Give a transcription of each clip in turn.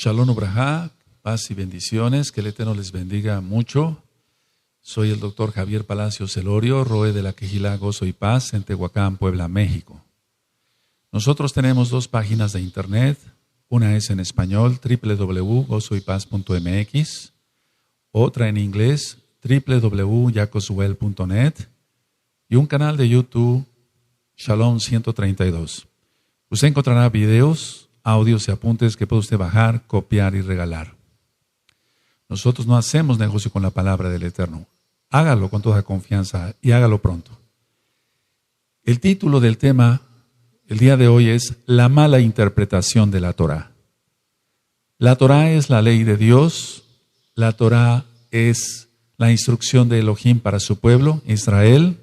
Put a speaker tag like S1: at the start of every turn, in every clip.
S1: Shalom Ubrajá, paz y bendiciones, que el Eterno les bendiga mucho. Soy el doctor Javier Palacios Elorio, Roe de la Quejilá Gozo y Paz en Tehuacán, Puebla, México. Nosotros tenemos dos páginas de internet, una es en español, www.gozoypaz.mx, otra en inglés, www.jacoswell.net y un canal de YouTube, Shalom 132. Usted encontrará videos, audios y apuntes que puede usted bajar, copiar y regalar. Nosotros no hacemos negocio con la palabra del Eterno. Hágalo con toda confianza y hágalo pronto. El título del tema el día de hoy es la mala interpretación de la Torá. La Torá es la ley de Dios. La Torá es la instrucción de Elohim para su pueblo, Israel.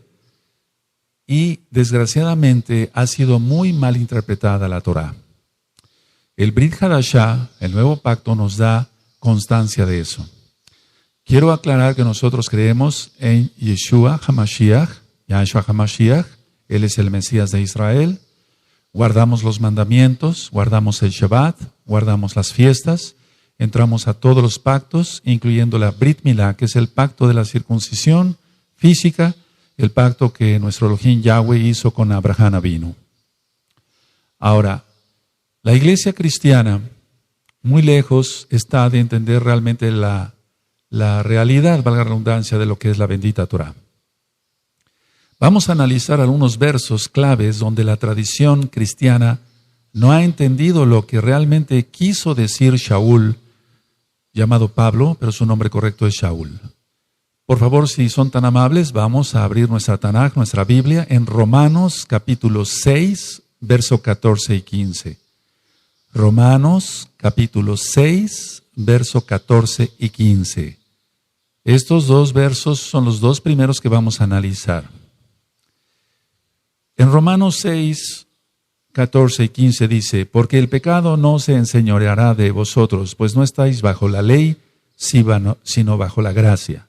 S1: Y desgraciadamente ha sido muy mal interpretada la Torá. El Brit Hadashah, el nuevo pacto, nos da constancia de eso. Quiero aclarar que nosotros creemos en Yeshua HaMashiach, Yahshua HaMashiach, Él es el Mesías de Israel. Guardamos los mandamientos, guardamos el Shabbat, guardamos las fiestas, entramos a todos los pactos, incluyendo la Brit Milá, que es el pacto de la circuncisión física, el pacto que nuestro Elohim Yahweh hizo con Abraham Avinu. Ahora, la iglesia cristiana, muy lejos está de entender realmente la realidad, valga la redundancia, de lo que es la bendita Torá. Vamos a analizar algunos versos claves donde la tradición cristiana no ha entendido lo que realmente quiso decir Shaul, llamado Pablo, pero su nombre correcto es Shaul. Por favor, si son tan amables, vamos a abrir nuestra Tanaj, nuestra Biblia, en Romanos capítulo 6, verso 14 y 15. Romanos capítulo 6, verso 14 y 15. Estos dos versos son los dos primeros que vamos a analizar. En Romanos 6, 14 y 15 dice, porque el pecado no se enseñoreará de vosotros, pues no estáis bajo la ley, sino bajo la gracia.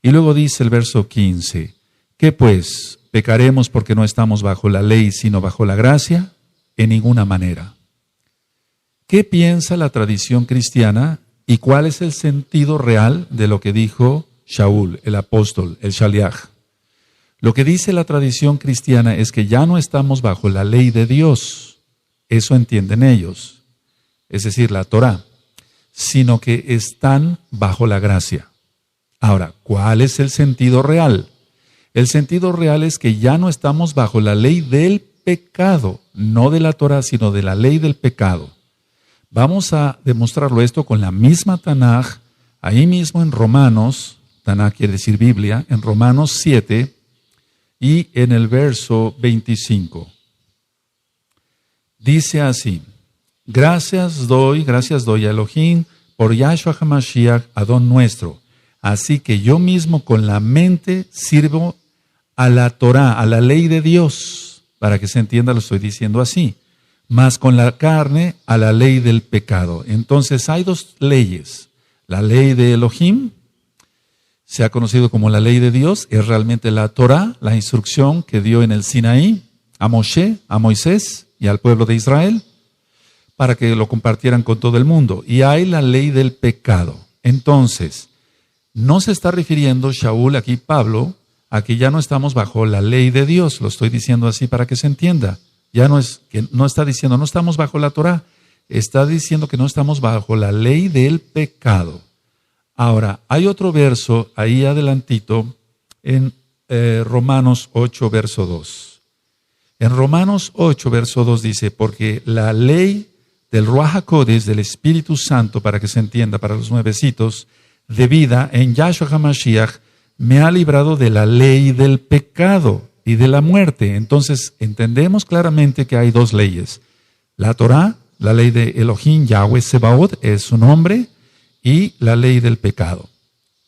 S1: Y luego dice el verso 15, ¿qué pues? ¿Pecaremos porque no estamos bajo la ley, sino bajo la gracia? En ninguna manera. ¿Qué piensa la tradición cristiana y cuál es el sentido real de lo que dijo Shaul, el apóstol, el Shaliach? Lo que dice la tradición cristiana es que ya no estamos bajo la ley de Dios, eso entienden ellos, es decir, la Torá, sino que están bajo la gracia. Ahora, ¿cuál es el sentido real? El sentido real es que ya no estamos bajo la ley del pecado, no de la Torá, sino de la ley del pecado. Vamos a demostrarlo esto con la misma Tanaj, ahí mismo en Romanos, Tanaj quiere decir Biblia, en Romanos 7 y en el verso 25. Dice así, gracias doy a Elohim por Yahshua HaMashiach, Adón nuestro. Así que yo mismo con la mente sirvo a la Torá, a la ley de Dios. Para que se entienda lo estoy diciendo así. Más con la carne a la ley del pecado. Entonces hay dos leyes. La ley de Elohim, se ha conocido como la ley de Dios, es realmente la Torá, la instrucción que dio en el Sinaí a Moshe, a Moisés y al pueblo de Israel, para que lo compartieran con todo el mundo. Y hay la ley del pecado. Entonces, no se está refiriendo Shaul, aquí Pablo, a que ya no estamos bajo la ley de Dios. Lo estoy diciendo así para que se entienda. Ya no es que no está diciendo no estamos bajo la Torá, está diciendo que no estamos bajo la ley del pecado. Ahora, hay otro verso ahí adelantito en Romanos 8, verso 2. En Romanos 8, verso 2 dice, porque la ley del Ruach HaKodesh, del Espíritu Santo, para que se entienda, para los nuevecitos, de vida en Yahshua HaMashiach, me ha librado de la ley del pecado y de la muerte. Entonces, entendemos claramente que hay dos leyes. La Torá, la ley de Elohim, Yahweh Sebaot, es su nombre, y la ley del pecado.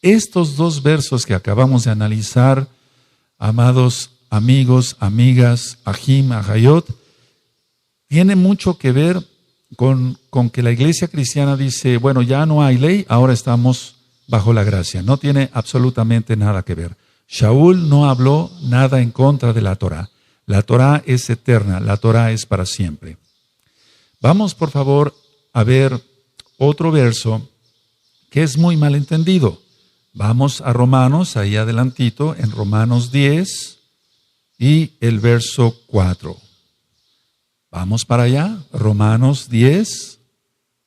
S1: Estos dos versos que acabamos de analizar, amados amigos, amigas, Ahim, Ahayot, tienen mucho que ver con que la iglesia cristiana dice, bueno, ya no hay ley, ahora estamos bajo la gracia. No tiene absolutamente nada que ver. Shaul no habló nada en contra de la Torá. La Torá es eterna, la Torá es para siempre. Vamos, por favor, a ver otro verso que es muy mal entendido. Vamos a Romanos, ahí adelantito, en Romanos 10 y el verso 4. Vamos para allá, Romanos 10,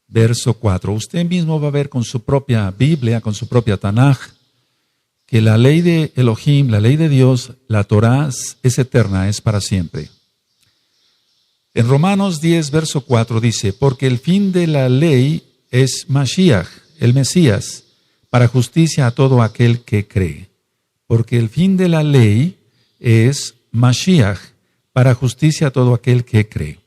S1: verso 4. Usted mismo va a ver con su propia Biblia, con su propia Tanaj, que la ley de Elohim, la ley de Dios, la Torah es eterna, es para siempre. En Romanos 10, verso 4 dice, porque el fin de la ley es Mashiach, el Mesías, para justicia a todo aquel que cree. Porque el fin de la ley es Mashiach, para justicia a todo aquel que cree.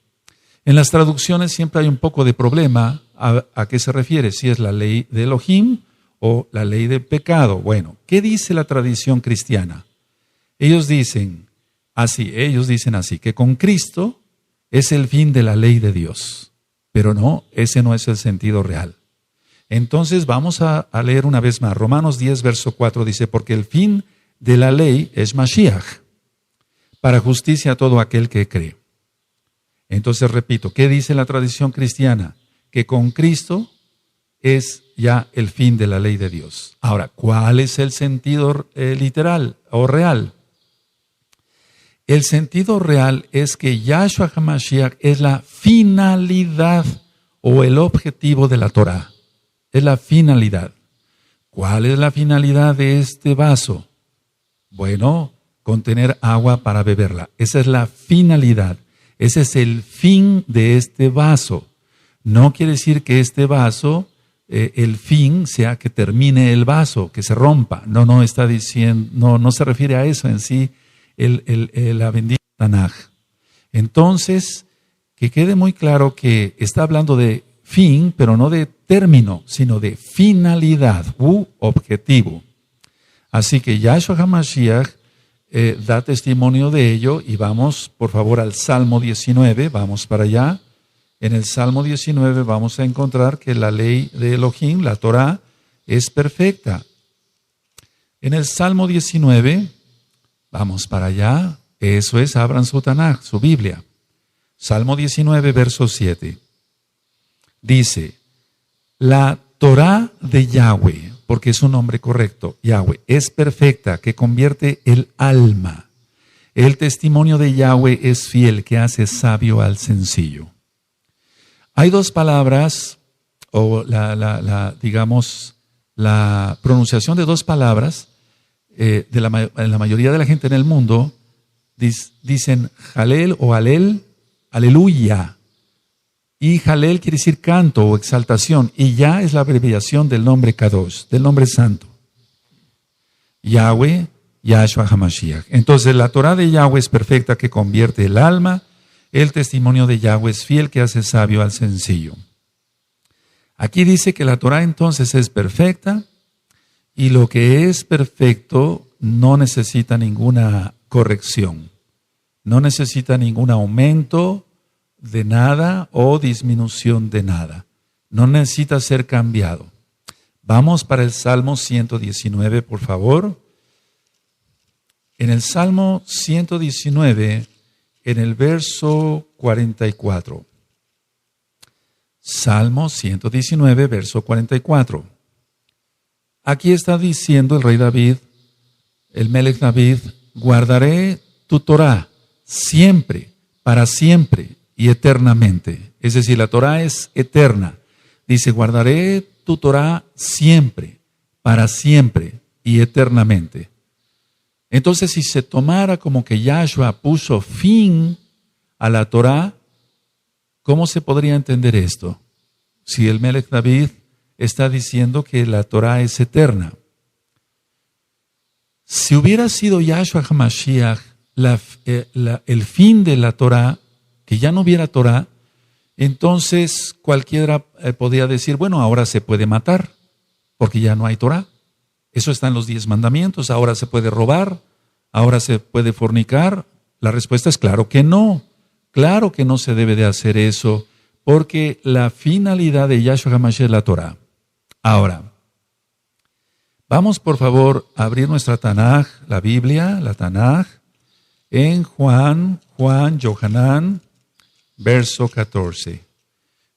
S1: En las traducciones siempre hay un poco de problema a qué se refiere, si es la ley de Elohim o la ley de pecado. Bueno, ¿qué dice la tradición cristiana? Ellos dicen así, que con Cristo es el fin de la ley de Dios. Pero no, ese no es el sentido real. Entonces vamos a leer una vez más. Romanos 10, verso 4 dice, porque el fin de la ley es Mashiach, para justicia a todo aquel que cree. Entonces repito, ¿qué dice la tradición cristiana? Que con Cristo es ya el fin de la ley de Dios. Ahora, ¿cuál es el sentido literal o real? El sentido real es que Yahshua HaMashiach es la finalidad o el objetivo de la Torah. Es la finalidad. ¿Cuál es la finalidad de este vaso? Bueno, contener agua para beberla. Esa es la finalidad. Ese es el fin de este vaso. No quiere decir que este vaso, el fin sea que termine el vaso, que se rompa. No está diciendo, no se refiere a eso en sí, la bendita Tanaj. Entonces, que quede muy claro que está hablando de fin, pero no de término, sino de finalidad u objetivo. Así que Yahshua HaMashiach da testimonio de ello y vamos por favor al Salmo 19, vamos para allá. En el Salmo 19 vamos a encontrar que la ley de Elohim, la Torah, es perfecta. En el Salmo 19, vamos para allá, eso es, abran su Tanaj, su Biblia. Salmo 19, verso 7. Dice, la Torah de Yahweh, porque es un nombre correcto, Yahweh, es perfecta, que convierte el alma. El testimonio de Yahweh es fiel, que hace sabio al sencillo. Hay dos palabras, o digamos, la pronunciación de dos palabras, en la mayoría de la gente en el mundo, dicen Jalel o Alel, aleluya. Y Jalel quiere decir canto o exaltación, y ya es la abreviación del nombre Kadosh, del nombre santo. Yahweh, Yahshua HaMashiach. Entonces la Torah de Yahweh es perfecta, que convierte el alma. El testimonio de Yahweh es fiel, que hace sabio al sencillo. Aquí dice que la Torah entonces es perfecta, y lo que es perfecto no necesita ninguna corrección, no necesita ningún aumento de nada o disminución de nada. No necesita ser cambiado. Vamos para el Salmo 119, por favor. En el Salmo 119, en el verso 44. Salmo 119, verso 44. Aquí está diciendo el rey David, el Melech David, guardaré tu Torah siempre, para siempre y eternamente. Es decir, la Torah es eterna. Dice, guardaré tu Torah siempre, para siempre y eternamente. Entonces, si se tomara como que Yahshua puso fin a la Torah, ¿cómo se podría entender esto? Si el Melech David está diciendo que la Torah es eterna. Si hubiera sido Yahshua HaMashiach el fin de la Torah, que ya no hubiera Torah, entonces cualquiera podría decir, bueno, ahora se puede matar, porque ya no hay Torah. Eso está en los 10 mandamientos. Ahora se puede robar, ahora se puede fornicar. La respuesta es claro que no. Claro que no se debe de hacer eso, porque la finalidad de Yahshua HaMashiach es la Torah. Ahora, vamos por favor a abrir nuestra Tanaj, la Biblia, la Tanaj, en Juan, Yohanan, verso 14.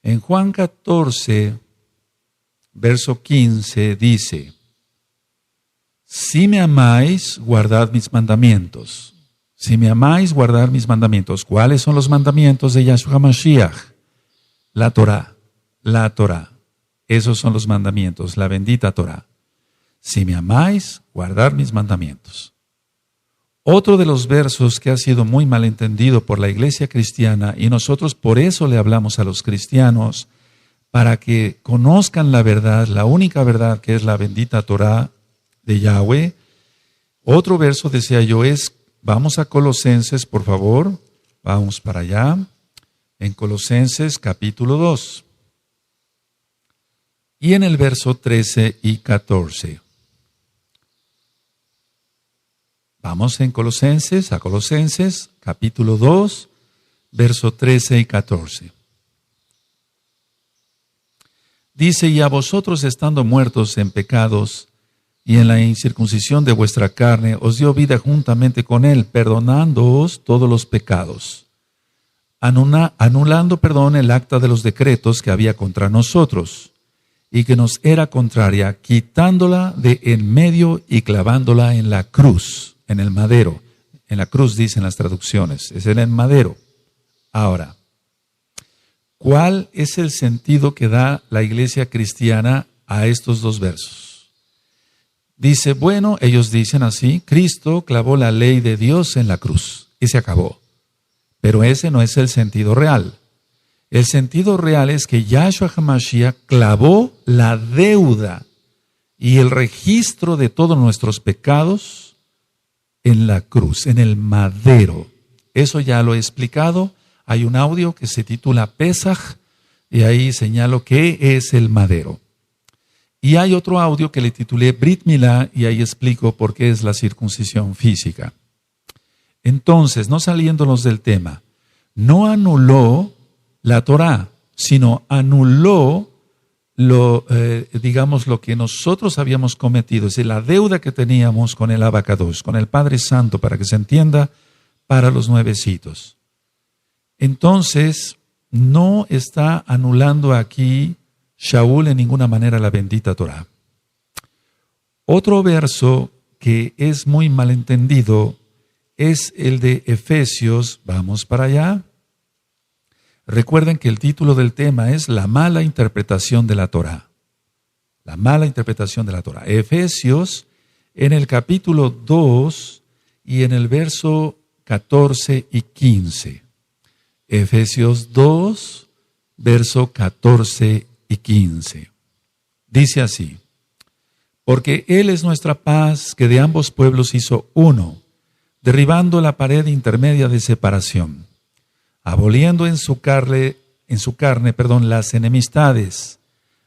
S1: En Juan 14, verso 15 dice, si me amáis, guardad mis mandamientos. Si me amáis, guardad mis mandamientos. ¿Cuáles son los mandamientos de Yahshua Mashiach? La Torah. La Torah. Esos son los mandamientos, la bendita Torah. Si me amáis, guardad mis mandamientos. Otro de los versos que ha sido muy malentendido por la iglesia cristiana, y nosotros por eso le hablamos a los cristianos, para que conozcan la verdad, la única verdad que es la bendita Torah de Yahweh. Otro verso, decía yo, es, vamos a Colosenses, por favor, vamos para allá, en Colosenses capítulo 2, y en el verso 13 y 14. Vamos en Colosenses, a Colosenses, capítulo 2, verso 13 y 14. Dice, y a vosotros estando muertos en pecados y en la incircuncisión de vuestra carne, os dio vida juntamente con él, perdonándoos todos los pecados, anulando el acta de los decretos que había contra nosotros y que nos era contraria, quitándola de en medio y clavándola en la cruz. En el madero. En la cruz dicen las traducciones. Es en el madero. Ahora, ¿cuál es el sentido que da la iglesia cristiana a estos dos versos? Dice, bueno, ellos dicen así, Cristo clavó la ley de Dios en la cruz y se acabó. Pero ese no es el sentido real. El sentido real es que Yahshua HaMashiach clavó la deuda y el registro de todos nuestros pecados en la cruz, en el madero. Eso ya lo he explicado. Hay un audio que se titula Pesaj y ahí señalo qué es el madero. Y hay otro audio que le titulé Brit Milá y ahí explico por qué es la circuncisión física. Entonces, no saliéndonos del tema, no anuló la Torah, sino anuló lo que nosotros habíamos cometido, es decir, la deuda que teníamos con el Abacados, con el Padre Santo, para que se entienda, para los nuevecitos. Entonces, no está anulando aquí Shaul en ninguna manera la bendita Torah. Otro verso que es muy malentendido es el de Efesios, vamos para allá. Recuerden que el título del tema es la mala interpretación de la Torah. La mala interpretación de la Torah. Efesios, en el capítulo 2 y en el verso 14 y 15. Efesios 2, verso 14 y 15. Dice así, porque Él es nuestra paz, que de ambos pueblos hizo uno, derribando la pared intermedia de separación, aboliendo en su carne, las enemistades,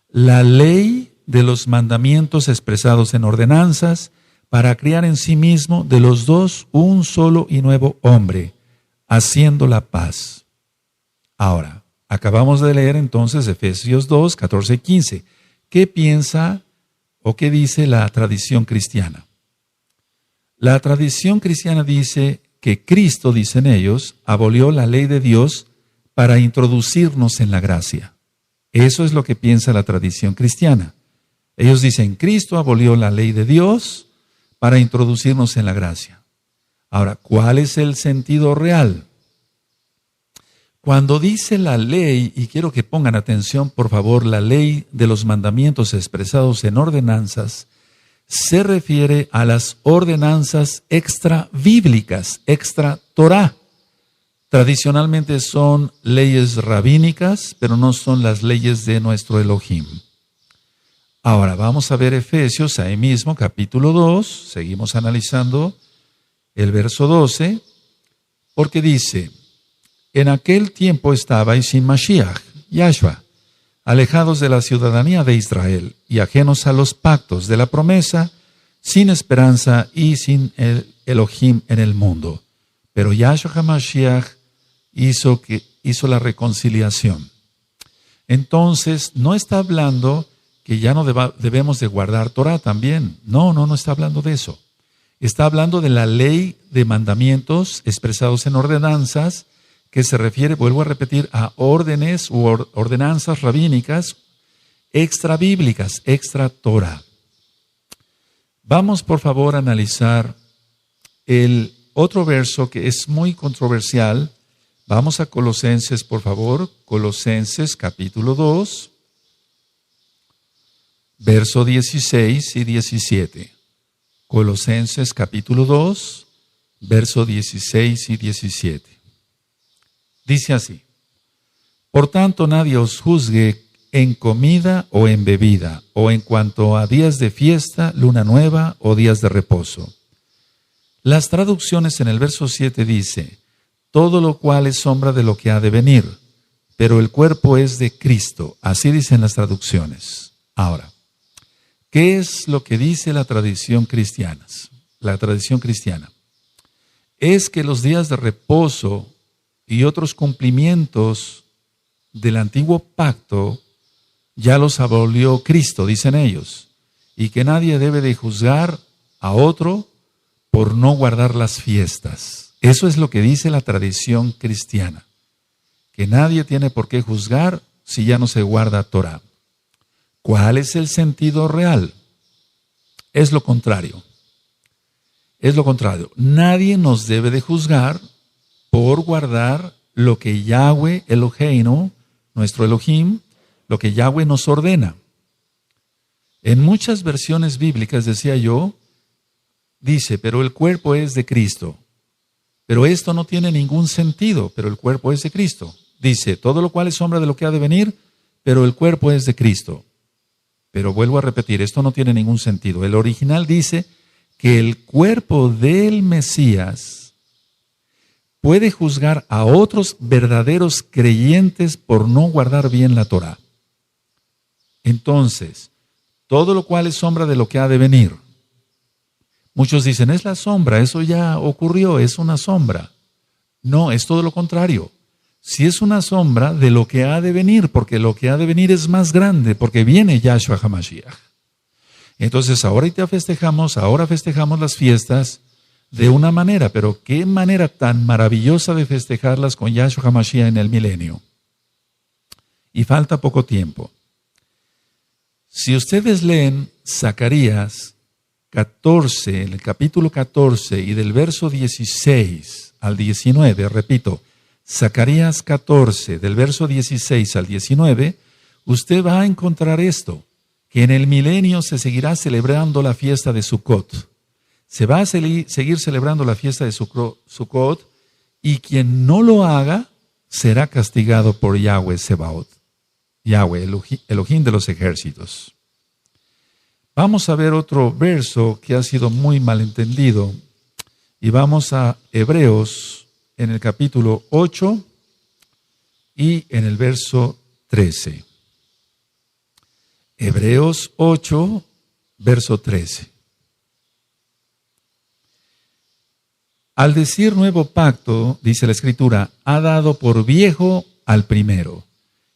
S1: la ley de los mandamientos expresados en ordenanzas, para crear en sí mismo de los dos un solo y nuevo hombre, haciendo la paz. Ahora, acabamos de leer entonces Efesios 2, 14 y 15. ¿Qué piensa o qué dice la tradición cristiana? La tradición cristiana dice que Cristo, dicen ellos, abolió la ley de Dios para introducirnos en la gracia. Eso es lo que piensa la tradición cristiana. Ellos dicen, Cristo abolió la ley de Dios para introducirnos en la gracia. Ahora, ¿cuál es el sentido real? Cuando dice la ley, y quiero que pongan atención, por favor, la ley de los mandamientos expresados en ordenanzas, se refiere a las ordenanzas extra bíblicas, extra Torah. Tradicionalmente son leyes rabínicas, pero no son las leyes de nuestro Elohim. Ahora vamos a ver Efesios, ahí mismo, capítulo 2, seguimos analizando el verso 12, porque dice, en aquel tiempo estabais sin Mashiach, Yahshua, alejados de la ciudadanía de Israel y ajenos a los pactos de la promesa, sin esperanza y sin el Elohim en el mundo. Pero Yahshua HaMashiach hizo la reconciliación. Entonces, no está hablando que ya no debemos de guardar Torah también. No está hablando de eso. Está hablando de la ley de mandamientos expresados en ordenanzas, que se refiere, vuelvo a repetir, a órdenes u ordenanzas rabínicas extrabíblicas, extra Torah. Vamos por favor a analizar el otro verso que es muy controversial. Vamos a Colosenses, por favor. Colosenses capítulo 2, verso 16 y 17. Colosenses capítulo 2, verso 16 y 17. Dice así: por tanto nadie os juzgue en comida o en bebida, o en cuanto a días de fiesta, luna nueva o días de reposo. Las traducciones en el verso 7 dice: todo lo cual es sombra de lo que ha de venir, pero el cuerpo es de Cristo. Así dicen las traducciones. Ahora, ¿qué es lo que dice la tradición cristiana? La tradición cristiana es que los días de reposo y otros cumplimientos del antiguo pacto ya los abolió Cristo, dicen ellos, y que nadie debe de juzgar a otro por no guardar las fiestas. Eso es lo que dice la tradición cristiana, que nadie tiene por qué juzgar si ya no se guarda Torah. ¿Cuál es el sentido real? Es lo contrario. Es lo contrario. Nadie nos debe de juzgar por guardar lo que Yahweh Eloheinu, nuestro Elohim, lo que Yahweh nos ordena. En muchas versiones bíblicas, decía yo, dice, pero el cuerpo es de Cristo. Pero esto no tiene ningún sentido, pero el cuerpo es de Cristo. Dice, todo lo cual es sombra de lo que ha de venir, pero el cuerpo es de Cristo. Pero vuelvo a repetir, esto no tiene ningún sentido. El original dice que el cuerpo del Mesías puede juzgar a otros verdaderos creyentes por no guardar bien la Torah. Entonces, todo lo cual es sombra de lo que ha de venir. Muchos dicen, es la sombra, eso ya ocurrió, es una sombra. No, es todo lo contrario. Si es una sombra de lo que ha de venir, porque lo que ha de venir es más grande, porque viene Yahshua HaMashiach. Entonces, ahora festejamos las fiestas de una manera, pero qué manera tan maravillosa de festejarlas con Yahshua HaMashiach en el milenio. Y falta poco tiempo. Si ustedes leen Zacarías 14, en el capítulo 14 y del verso 16 al 19, repito, Zacarías 14, del verso 16 al 19, usted va a encontrar esto, que en el milenio se seguirá celebrando la fiesta de Sukkot. Se va a seguir celebrando la fiesta de Sukkot, y quien no lo haga será castigado por Yahweh Sebaot, Yahweh, Elohim de los ejércitos. Vamos a ver otro verso que ha sido muy malentendido, y vamos a Hebreos en el capítulo 8 y en el verso 13. Hebreos 8, verso 13. Al decir nuevo pacto, dice la Escritura, ha dado por viejo al primero,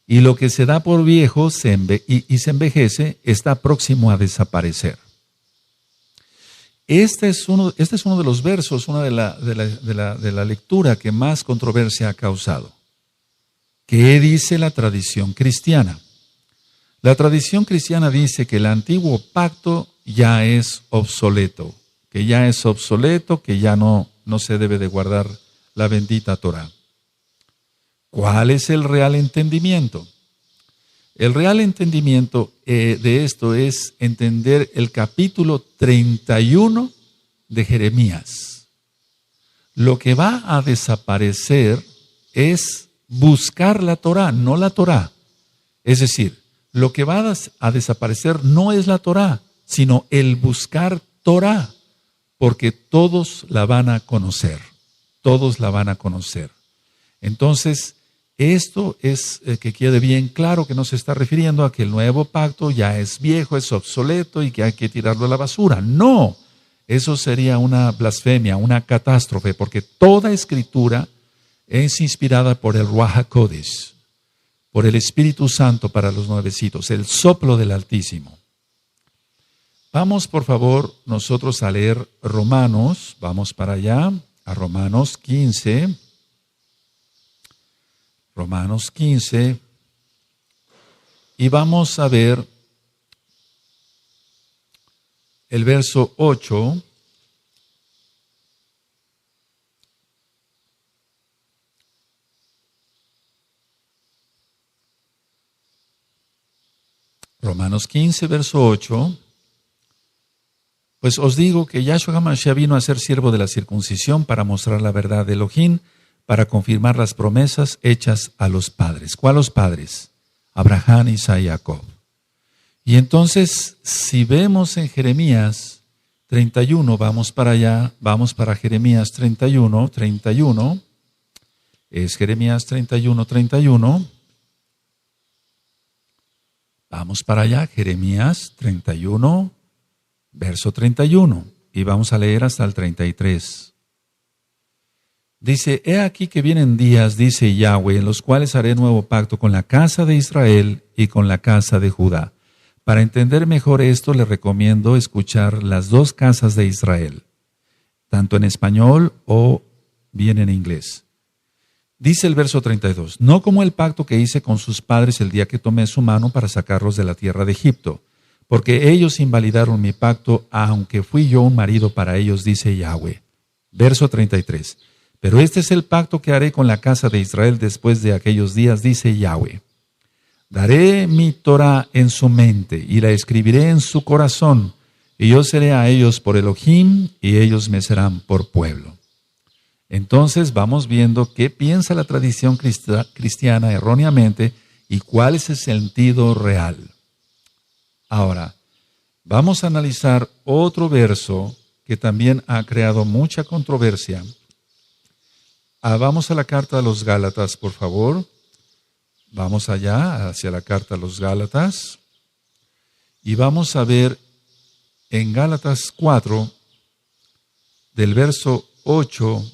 S1: y lo que se da por viejo se envejece, está próximo a desaparecer. Este es uno de los versos, una de la lectura que más controversia ha causado. ¿Qué dice la tradición cristiana? La tradición cristiana dice que el antiguo pacto ya es obsoleto, que ya no se debe de guardar la bendita Torah. ¿Cuál es el real entendimiento? El real entendimiento de esto es entender el capítulo 31 de Jeremías. Lo que va a desaparecer es buscar la Torah, no la Torah. Es decir, lo que va a desaparecer no es la Torah, sino el buscar Torah, porque todos la van a conocer. Todos la van a conocer. Entonces, esto es que quede bien claro que no se está refiriendo a que el nuevo pacto ya es viejo, es obsoleto y que hay que tirarlo a la basura. No, eso sería una blasfemia, una catástrofe, porque toda escritura es inspirada por el Ruach HaKodesh, por el Espíritu Santo para los nuevecitos, el soplo del Altísimo. Vamos, por favor, nosotros a leer Romanos, vamos para allá, a Romanos 15. Romanos 15, y vamos a ver el verso 8. Romanos 15, verso 8. Pues os digo que Yahshua HaMashiach vino a ser siervo de la circuncisión para mostrar la verdad de Elohim, para confirmar las promesas hechas a los padres. ¿Cuáles padres? Abraham, Isaac y Jacob. Y entonces, si vemos en Jeremías 31, vamos para allá, vamos para Jeremías 31, es Jeremías 31, 31. Vamos para allá, Jeremías 31, verso 31, y vamos a leer hasta el 33. Dice, he aquí que vienen días, dice Yahweh, en los cuales haré nuevo pacto con la casa de Israel y con la casa de Judá. Para entender mejor esto, les recomiendo escuchar las dos casas de Israel, tanto en español o bien en inglés. Dice el verso 32, no como el pacto que hice con sus padres el día que tomé su mano para sacarlos de la tierra de Egipto, porque ellos invalidaron mi pacto, aunque fui yo un marido para ellos, dice Yahweh. Verso 33, pero este es el pacto que haré con la casa de Israel después de aquellos días, dice Yahweh. Daré mi Torah en su mente y la escribiré en su corazón, y yo seré a ellos por Elohim y ellos me serán por pueblo. Entonces vamos viendo qué piensa la tradición cristiana erróneamente y cuál es el sentido real. Ahora, vamos a analizar otro verso que también ha creado mucha controversia. Vamos a la carta a los Gálatas, por favor. Vamos allá, hacia la carta a los Gálatas. Y vamos a ver en Gálatas 4, del verso 8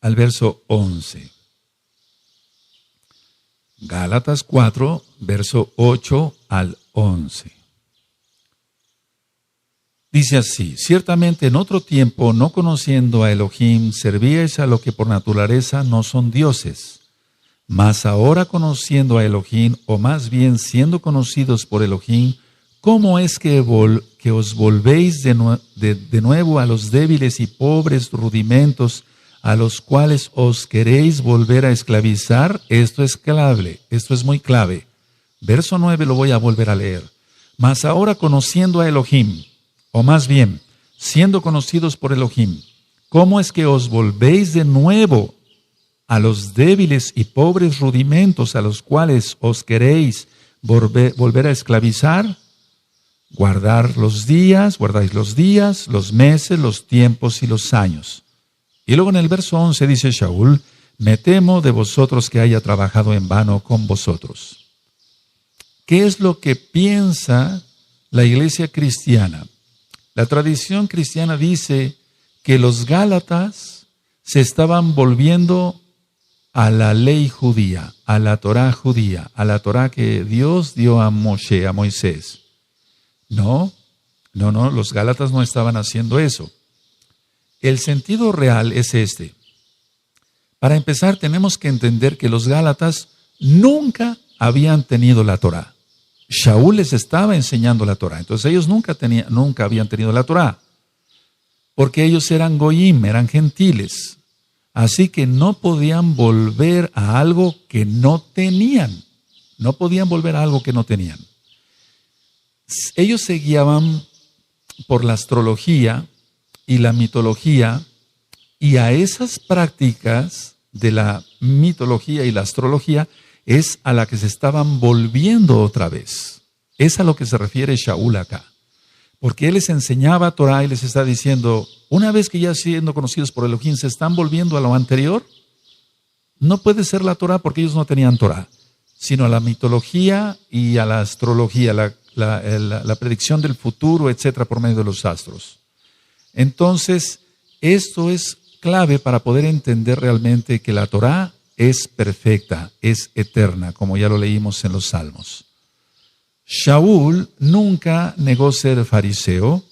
S1: al verso 11. Gálatas 4, verso 8 al 11. Dice así, ciertamente en otro tiempo, no conociendo a Elohim, servíais a lo que por naturaleza no son dioses. Mas ahora conociendo a Elohim, o más bien siendo conocidos por Elohim, ¿cómo es que os volvéis de nuevo a los débiles y pobres rudimentos a los cuales os queréis volver a esclavizar? Esto es clave, esto es muy clave. Verso 9 lo voy a volver a leer. Mas ahora conociendo a Elohim, o más bien, siendo conocidos por Elohim, ¿cómo es que os volvéis de nuevo a los débiles y pobres rudimentos a los cuales os queréis volver a esclavizar? Guardáis los días, los meses, los tiempos y los años. Y luego en el verso 11 dice Shaul, me temo de vosotros que haya trabajado en vano con vosotros. ¿Qué es lo que piensa la iglesia cristiana? La tradición cristiana dice que los Gálatas se estaban volviendo a la ley judía, a la Torá judía, a la Torá que Dios dio a Moshe, a Moisés. No, los Gálatas no estaban haciendo eso. El sentido real es este. Para empezar, tenemos que entender que los Gálatas nunca habían tenido la Torá. Shaul les estaba enseñando la Torá. Entonces ellos nunca habían tenido la Torá. Porque ellos eran goyim, eran gentiles. Así que no podían volver a algo que no tenían. No podían volver a algo que no tenían. Ellos se guiaban por la astrología y la mitología, y a esas prácticas de la mitología y la astrología es a la que se estaban volviendo otra vez. Es a lo que se refiere Shaul acá. Porque él les enseñaba Torah y les está diciendo, una vez que ya siendo conocidos por Elohim se están volviendo a lo anterior, no puede ser la Torah porque ellos no tenían Torah, sino a la mitología y a la astrología, la predicción del futuro, etcétera, por medio de los astros. Entonces, esto es clave para poder entender realmente que la Torá es perfecta, es eterna, como ya lo leímos en los Salmos. Shaul nunca negó ser fariseo,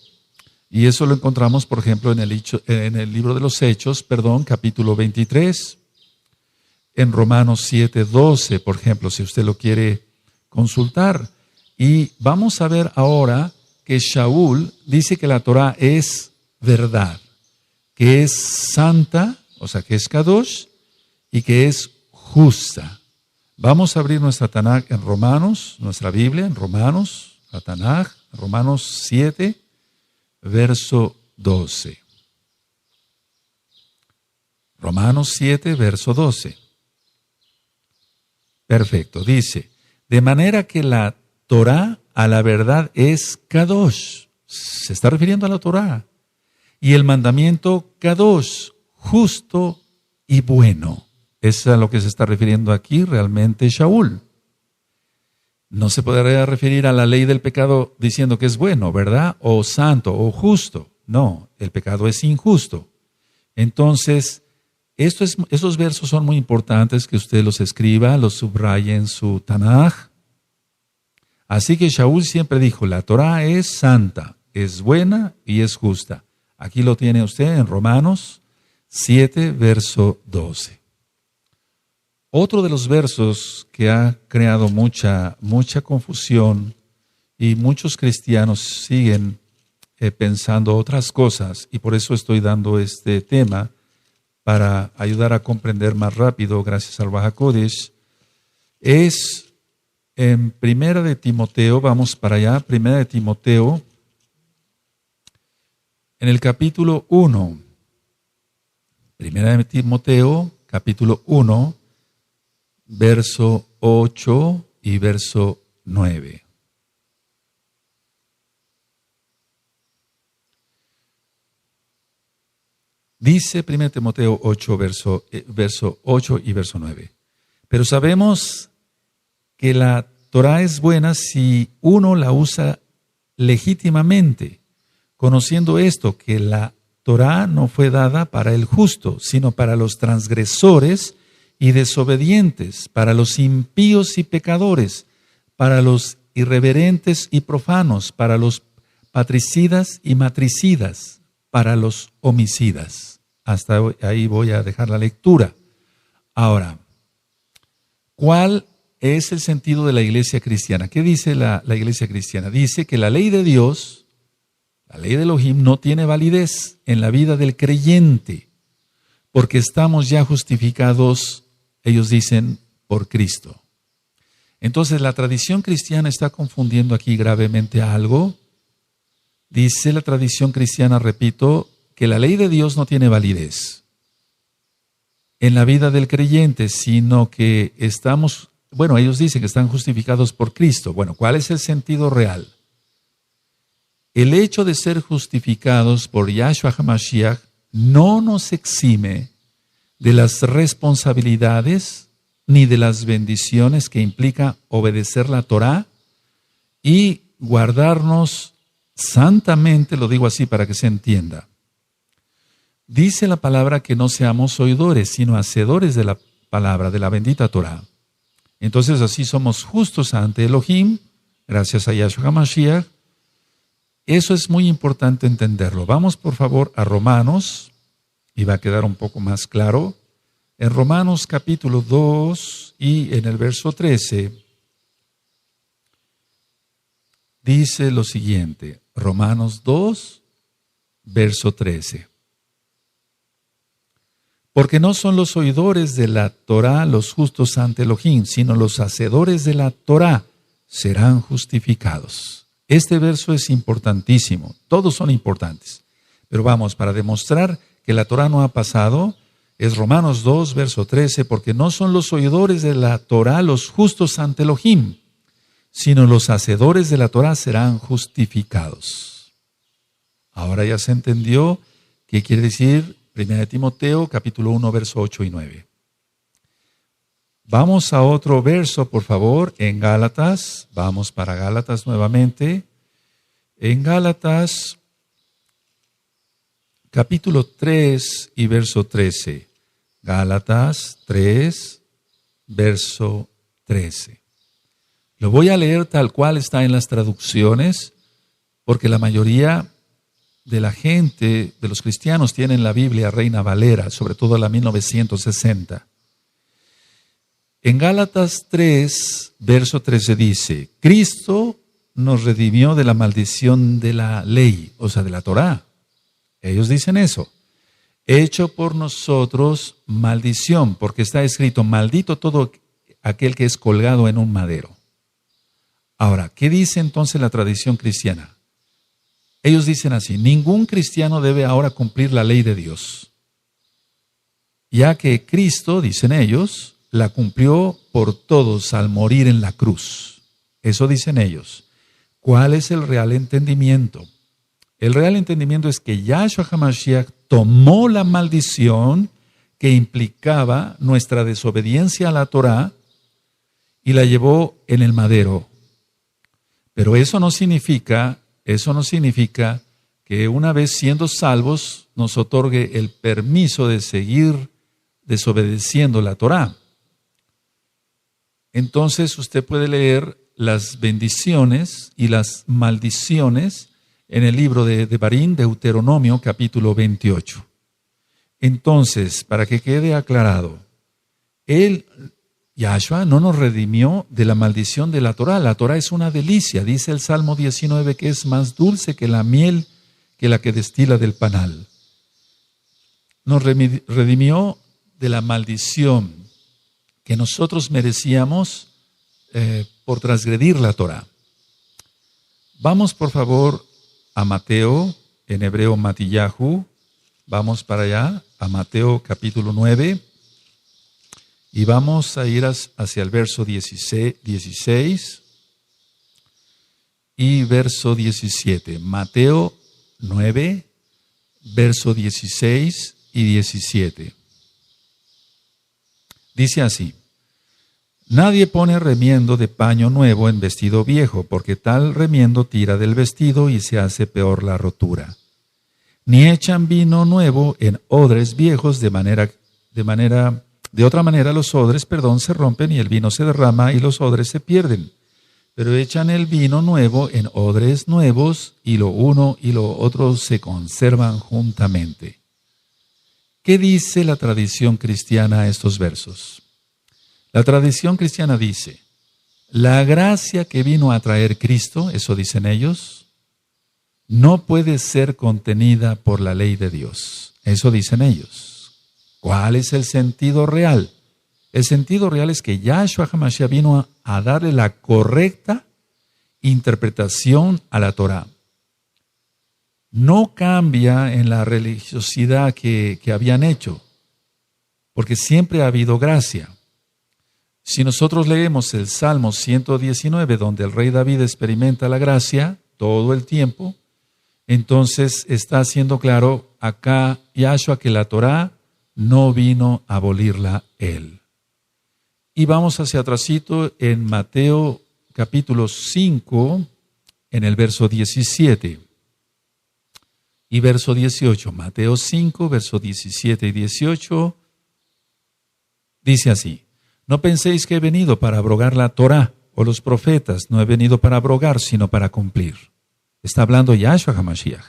S1: y eso lo encontramos, por ejemplo, en el libro de los Hechos, capítulo 23. en Romanos 7:12, por ejemplo, si usted lo quiere consultar. Y vamos a ver ahora que Shaul dice que la Torah es verdad, que es santa, o sea, que es Kadosh, y que es justa. Vamos a abrir nuestra Tanaj en Romanos, nuestra Biblia en Romanos, la Tanaj, Romanos 7, verso 12. Romanos 7, verso 12. Perfecto, dice, de manera que la Torah a la verdad es Kadosh, se está refiriendo a la Torah, y el mandamiento Kadosh, justo y bueno. Es a lo que se está refiriendo aquí realmente Shaul. No se podría referir a la ley del pecado diciendo que es bueno, ¿verdad? O santo, o justo. No, el pecado es injusto. Entonces, estos versos son muy importantes que usted los escriba, los subraye en su Tanaj. Así que Shaul siempre dijo, la Torah es santa, es buena y es justa. Aquí lo tiene usted en Romanos 7, verso 12. Otro de los versos que ha creado mucha confusión y muchos cristianos siguen pensando otras cosas, y por eso estoy dando este tema para ayudar a comprender más rápido, gracias al Ruach HaKodesh, es en Primera de Timoteo, vamos para allá, Primera de Timoteo, en el capítulo 1, Primera de Timoteo, capítulo 1, verso 8 y verso 9. Dice 1 Timoteo 8, verso 8 y verso 9. Pero sabemos que la Torah es buena si uno la usa legítimamente, conociendo esto, que la Torah no fue dada para el justo, sino para los transgresores y desobedientes, para los impíos y pecadores, para los irreverentes y profanos, para los patricidas y matricidas, para los homicidas. Hasta ahí voy a dejar la lectura. Ahora, ¿cuál es el sentido de la iglesia cristiana? ¿Qué dice la iglesia cristiana? Dice que la ley de Dios, la ley de Elohim, no tiene validez en la vida del creyente, porque estamos ya justificados, ellos dicen, por Cristo. Entonces la tradición cristiana está confundiendo aquí gravemente algo. Dice la tradición cristiana, repito, que la ley de Dios no tiene validez en la vida del creyente, sino que ellos dicen que están justificados por Cristo. Bueno, ¿cuál es el sentido real? El hecho de ser justificados por Yahshua HaMashiach no nos exime de las responsabilidades ni de las bendiciones que implica obedecer la Torah y guardarnos santamente, lo digo así para que se entienda. Dice la palabra que no seamos oidores, sino hacedores de la palabra, de la bendita Torah. Entonces así somos justos ante Elohim, gracias a Yahshua HaMashiach. Eso es muy importante entenderlo. Vamos por favor a Romanos, y va a quedar un poco más claro. En Romanos capítulo 2 y en el verso 13, dice lo siguiente. Romanos 2, verso 13. Porque no son los oidores de la Torah los justos ante Elohim, sino los hacedores de la Torah serán justificados. Este verso es importantísimo, todos son importantes. Pero vamos, para demostrar que la Torah no ha pasado, es Romanos 2, verso 13, porque no son los oidores de la Torah los justos ante Elohim, sino los hacedores de la Torah serán justificados. Ahora ya se entendió qué quiere decir 1 Timoteo, capítulo 1, verso 8 y 9. Vamos a otro verso, por favor, en Gálatas. Vamos para Gálatas nuevamente. En Gálatas, capítulo 3 y verso 13. Gálatas 3, verso 13. Lo voy a leer tal cual está en las traducciones, porque la mayoría de la gente, de los cristianos, tienen la Biblia Reina Valera, sobre todo la 1960. En Gálatas 3, verso 13 dice, Cristo nos redimió de la maldición de la ley, o sea, de la Torá. Ellos dicen eso. Hecho por nosotros maldición, porque está escrito, maldito todo aquel que es colgado en un madero. Ahora, ¿qué dice entonces la tradición cristiana? Ellos dicen así, ningún cristiano debe ahora cumplir la ley de Dios, ya que Cristo, dicen ellos, la cumplió por todos al morir en la cruz. Eso dicen ellos. ¿Cuál es el real entendimiento? El real entendimiento es que Yahshua HaMashiach tomó la maldición que implicaba nuestra desobediencia a la Torá y la llevó en el madero. Pero eso no significa que una vez siendo salvos nos otorgue el permiso de seguir desobedeciendo la Torá. Entonces usted puede leer las bendiciones y las maldiciones en el libro de Devarim, Deuteronomio, capítulo 28. Entonces, para que quede aclarado, Yahshua no nos redimió de la maldición de la Torá. La Torá es una delicia, dice el Salmo 19, que es más dulce que la miel que la que destila del panal. Nos redimió de la maldición que nosotros merecíamos por transgredir la Torá. Vamos, por favor, a Mateo, en hebreo Matillahu. Vamos para allá, a Mateo capítulo 9. Y vamos a ir hacia el verso 16 y verso 17. Mateo 9, verso 16 y 17. Dice así, nadie pone remiendo de paño nuevo en vestido viejo, porque tal remiendo tira del vestido y se hace peor la rotura. Ni echan vino nuevo en odres viejos, de otra manera los odres, se rompen y el vino se derrama y los odres se pierden. Pero echan el vino nuevo en odres nuevos y lo uno y lo otro se conservan juntamente. ¿Qué dice la tradición cristiana a estos versos? La tradición cristiana dice, la gracia que vino a traer Cristo, eso dicen ellos, no puede ser contenida por la ley de Dios. Eso dicen ellos. ¿Cuál es el sentido real? El sentido real es que Yahshua HaMashiach vino a darle la correcta interpretación a la Torá. No cambia en la religiosidad que habían hecho, porque siempre ha habido gracia. Si nosotros leemos el Salmo 119, donde el rey David experimenta la gracia todo el tiempo, entonces está haciendo claro acá Yahshua que la Torá no vino a abolirla él. Y vamos hacia atrásito en Mateo capítulo 5, en el verso 17 y verso 18. Mateo 5, verso 17 y 18, dice así, no penséis que he venido para abrogar la Torá o los profetas, no he venido para abrogar, sino para cumplir. Está hablando Yahshua HaMashiach.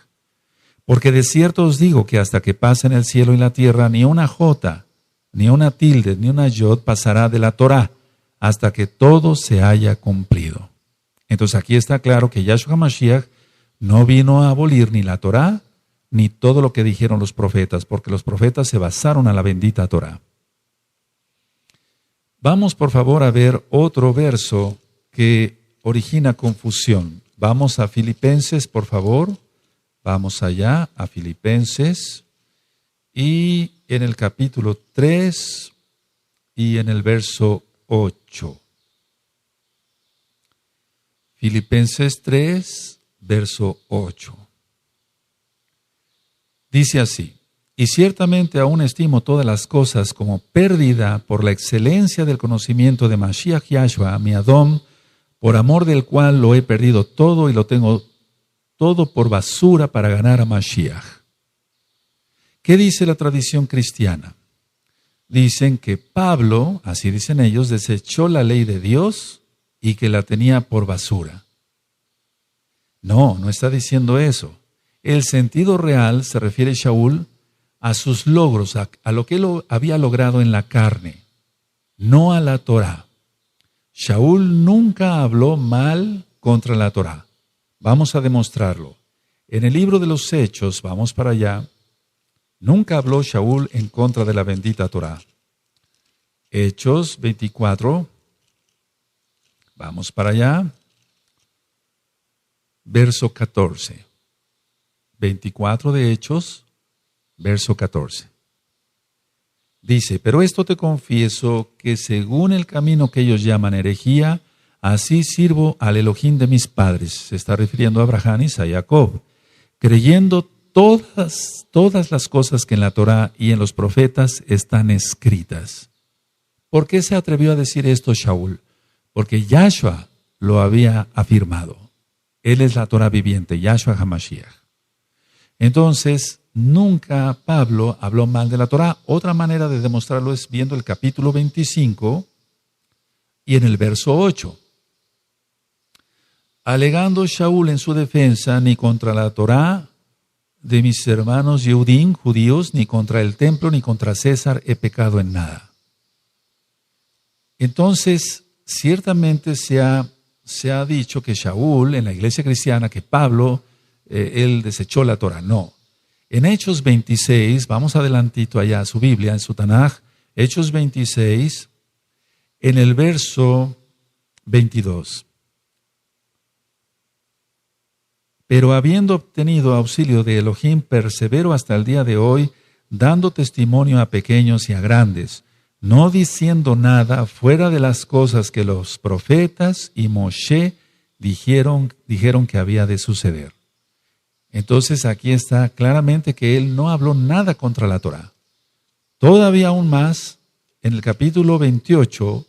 S1: Porque de cierto os digo que hasta que pasen el cielo y la tierra, ni una jota, ni una tilde, ni una yod pasará de la Torá, hasta que todo se haya cumplido. Entonces aquí está claro que Yahshua HaMashiach no vino a abolir ni la Torá, ni todo lo que dijeron los profetas, porque los profetas se basaron a la bendita Torá. Vamos por favor a ver otro verso que origina confusión. Vamos a Filipenses, por favor. Vamos allá a Filipenses y en el capítulo 3 y en el verso 8. Filipenses 3, verso 8. Dice así, y ciertamente aún estimo todas las cosas como pérdida por la excelencia del conocimiento de Mashiach Yahshua, mi Adón, por amor del cual lo he perdido todo y lo tengo todo por basura para ganar a Mashiach. ¿Qué dice la tradición cristiana? Dicen que Pablo, así dicen ellos, desechó la ley de Dios y que la tenía por basura. No, no está diciendo eso. El sentido real se refiere Shaul a sus logros, a lo que él había logrado en la carne. no a la Torá. Shaul nunca habló mal contra la Torá. Vamos a demostrarlo. En el libro de los Hechos, vamos para allá, nunca habló Shaul en contra de la bendita Torá. Hechos 24, vamos para allá, verso 14. 24 de Hechos, verso 14. Dice, pero esto te confieso que según el camino que ellos llaman herejía, así sirvo al Elohim de mis padres. Se está refiriendo a Abraham y a Jacob, creyendo todas las cosas que en la Torá y en los profetas están escritas. ¿Por qué se atrevió a decir esto Shaul? Porque Yahshua lo había afirmado. Él es la Torá viviente, Yahshua HaMashiach. Entonces, nunca Pablo habló mal de la Torá. Otra manera de demostrarlo es viendo el capítulo 25 y en el verso 8. Alegando Shaul en su defensa, ni contra la Torá de mis hermanos Yehudim, judíos, ni contra el templo, ni contra César he pecado en nada. Entonces, ciertamente se ha dicho que Shaul, en la iglesia cristiana, que Pablo, él desechó la Torá. No. En Hechos 26, vamos adelantito allá a su Biblia, en su Tanaj, Hechos 26, en el verso 22. Pero habiendo obtenido auxilio de Elohim, persevero hasta el día de hoy, dando testimonio a pequeños y a grandes, no diciendo nada fuera de las cosas que los profetas y Moshe dijeron que había de suceder. Entonces aquí está claramente que él no habló nada contra la Torá. Todavía aún más, en el capítulo 28,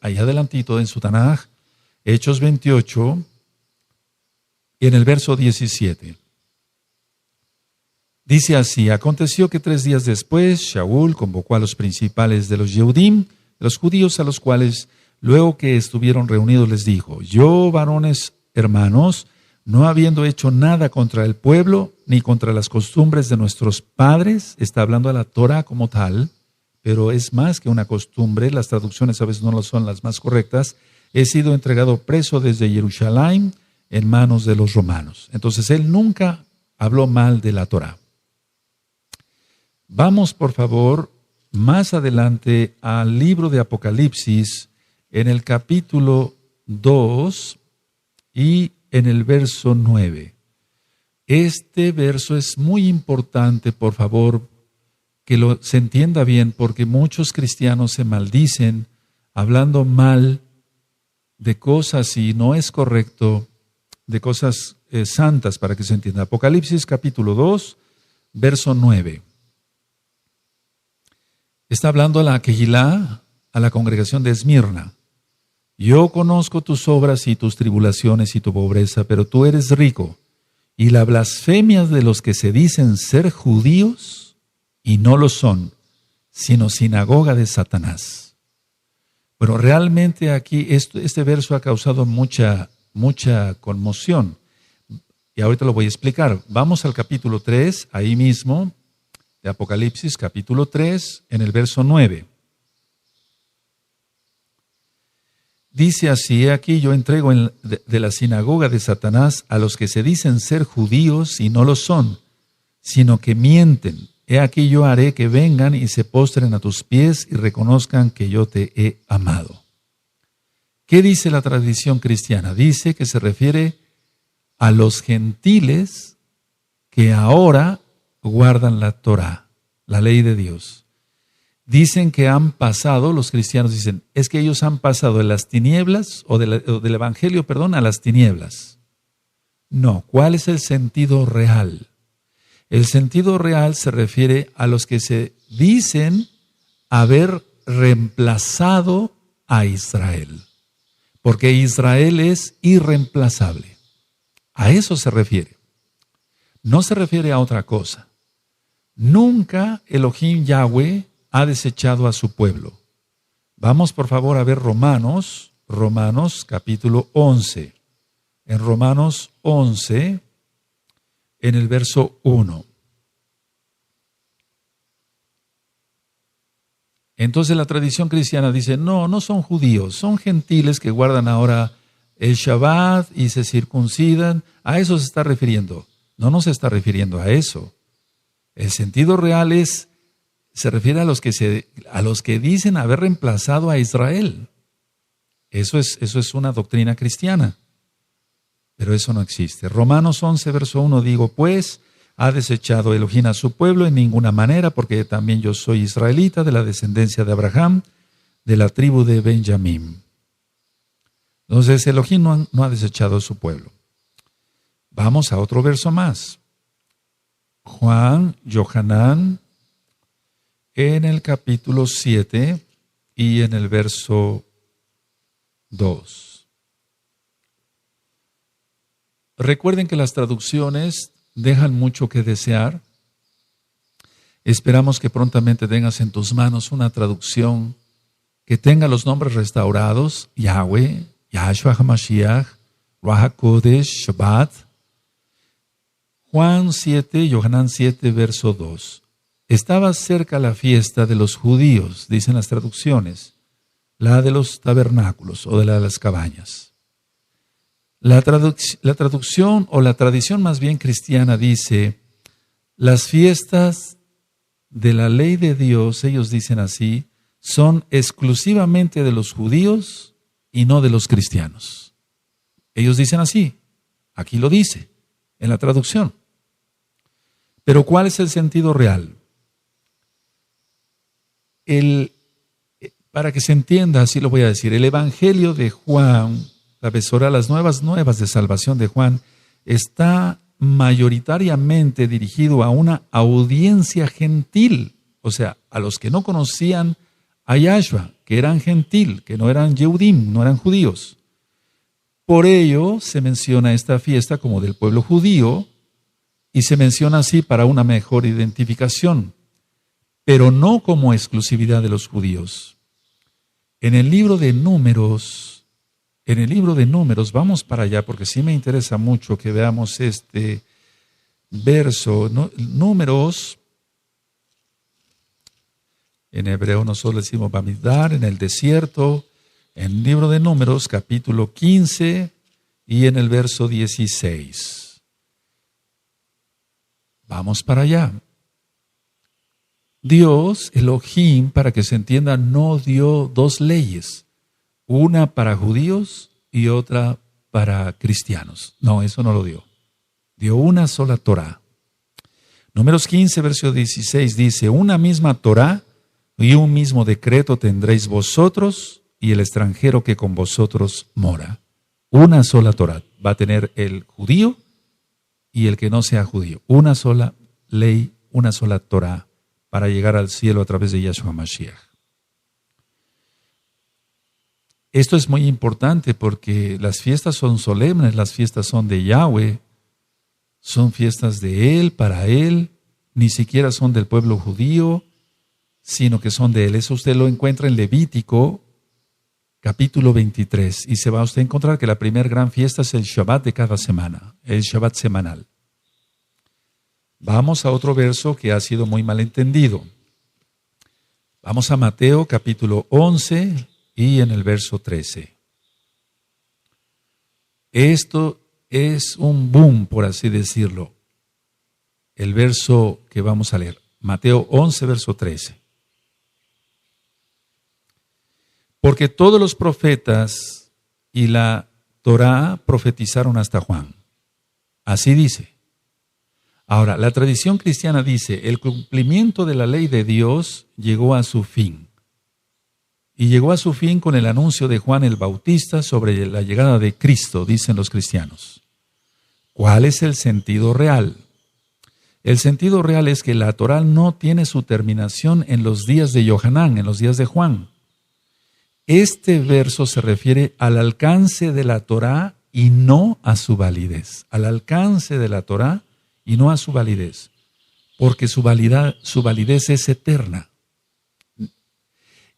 S1: ahí adelantito en su Tanaj, Hechos 28, y en el verso 17. Dice así, aconteció que 3 días después, Shaul convocó a los principales de los Yehudim, de los judíos, a los cuales, luego que estuvieron reunidos, les dijo, yo, varones hermanos, no habiendo hecho nada contra el pueblo, ni contra las costumbres de nuestros padres, está hablando a la Torah como tal, pero es más que una costumbre, las traducciones a veces no lo son las más correctas, he sido entregado preso desde Jerusalén en manos de los romanos. Entonces él nunca habló mal de la Torah. Vamos, por favor, más adelante al libro de Apocalipsis, en el capítulo 2 y en el verso 9. Este verso es muy importante, por favor, que se entienda bien, porque muchos cristianos se maldicen hablando mal de cosas, y no es correcto, de cosas santas, para que se entienda. Apocalipsis capítulo 2, verso 9. Está hablando a la Kehilá, a la congregación de Esmirna. Yo conozco tus obras y tus tribulaciones y tu pobreza, pero tú eres rico. Y la blasfemia de los que se dicen ser judíos y no lo son, sino sinagoga de Satanás. Pero realmente aquí este verso ha causado mucha conmoción. Y ahorita lo voy a explicar. Vamos al capítulo 3, ahí mismo, de Apocalipsis, capítulo 3, en el verso 9. Dice así, aquí yo entrego de la sinagoga de Satanás a los que se dicen ser judíos y no lo son, sino que mienten. He aquí yo haré que vengan y se postren a tus pies y reconozcan que yo te he amado. ¿Qué dice la tradición cristiana? Dice que se refiere a los gentiles que ahora guardan la Torá, la ley de Dios. Dicen que han pasado, los cristianos dicen, es que ellos han pasado de las tinieblas, o del evangelio, a las tinieblas. No, ¿cuál es el sentido real? El sentido real se refiere a los que se dicen haber reemplazado a Israel, porque Israel es irreemplazable. A eso se refiere. No se refiere a otra cosa. Nunca Elohim Yahweh ha desechado a su pueblo. Vamos por favor a ver Romanos capítulo 11. En Romanos 11, en el verso 1. Entonces la tradición cristiana dice, no, no son judíos, son gentiles que guardan ahora el Shabbat y se circuncidan. A eso se está refiriendo. No se está refiriendo a eso. El sentido real se refiere a los que dicen haber reemplazado a Israel. Eso es una doctrina cristiana. Pero eso no existe. Romanos 11, verso 1, digo, pues, ha desechado Elohim a su pueblo en ninguna manera, porque también yo soy israelita, de la descendencia de Abraham, de la tribu de Benjamín. Entonces, Elohim no ha desechado a su pueblo. Vamos a otro verso más. Juan, Yohanan, en el capítulo 7 y en el verso 2. Recuerden que las traducciones dejan mucho que desear. Esperamos que prontamente tengas en tus manos una traducción que tenga los nombres restaurados: Yahweh, Yahshua HaMashiach, Ruach HaKodesh, Shabbat. Juan 7, Yohanan 7, verso 2. Estaba cerca la fiesta de los judíos, dicen las traducciones, la de los tabernáculos o de la de las cabañas. La traducción o la tradición más bien cristiana dice, las fiestas de la ley de Dios, ellos dicen así, son exclusivamente de los judíos y no de los cristianos. Ellos dicen así, aquí lo dice, en la traducción. Pero ¿cuál es el sentido real? Para que se entienda, así lo voy a decir, el Evangelio de Juan, la Besorá, las nuevas de salvación de Juan, está mayoritariamente dirigido a una audiencia gentil, o sea, a los que no conocían a Yahshua, que eran gentil, que no eran Yehudim, no eran judíos. Por ello se menciona esta fiesta como del pueblo judío y se menciona así para una mejor identificación, pero no como exclusividad de los judíos. En el libro de Números, vamos para allá porque sí me interesa mucho que veamos este verso. Números, en hebreo nosotros decimos Bamidbar, en el desierto, en el libro de Números, capítulo 15 y en el verso 16. Vamos para allá. Dios, Elohim, para que se entienda, no dio dos leyes, una para judíos y otra para cristianos. No, eso no lo dio. Dio una sola Torá. Números 15, verso 16 dice, una misma Torá y un mismo decreto tendréis vosotros y el extranjero que con vosotros mora. Una sola Torá va a tener el judío y el que no sea judío. Una sola ley, una sola Torá para llegar al cielo a través de Yahshua Mashiach. Esto es muy importante porque las fiestas son solemnes, las fiestas son de Yahweh, son fiestas de Él, para Él, ni siquiera son del pueblo judío, sino que son de Él. Eso usted lo encuentra en Levítico, capítulo 23, y se va a usted a encontrar que la primera gran fiesta es el Shabbat de cada semana, el Shabbat semanal. Vamos a otro verso que ha sido muy mal entendido. Vamos a Mateo, capítulo 11, y en el verso 13. Esto es un boom, por así decirlo. El verso que vamos a leer. Mateo 11, verso 13. Porque todos los profetas y la Torá profetizaron hasta Juan. Así dice. Ahora, la tradición cristiana dice, el cumplimiento de la ley de Dios llegó a su fin. Y llegó a su fin con el anuncio de Juan el Bautista sobre la llegada de Cristo, dicen los cristianos. ¿Cuál es el sentido real? El sentido real es que la Torá no tiene su terminación en los días de Yohanan, en los días de Juan. Este verso se refiere al alcance de la Torá y no a su validez. Al alcance de la Torá y no a su validez. Porque su validez es eterna.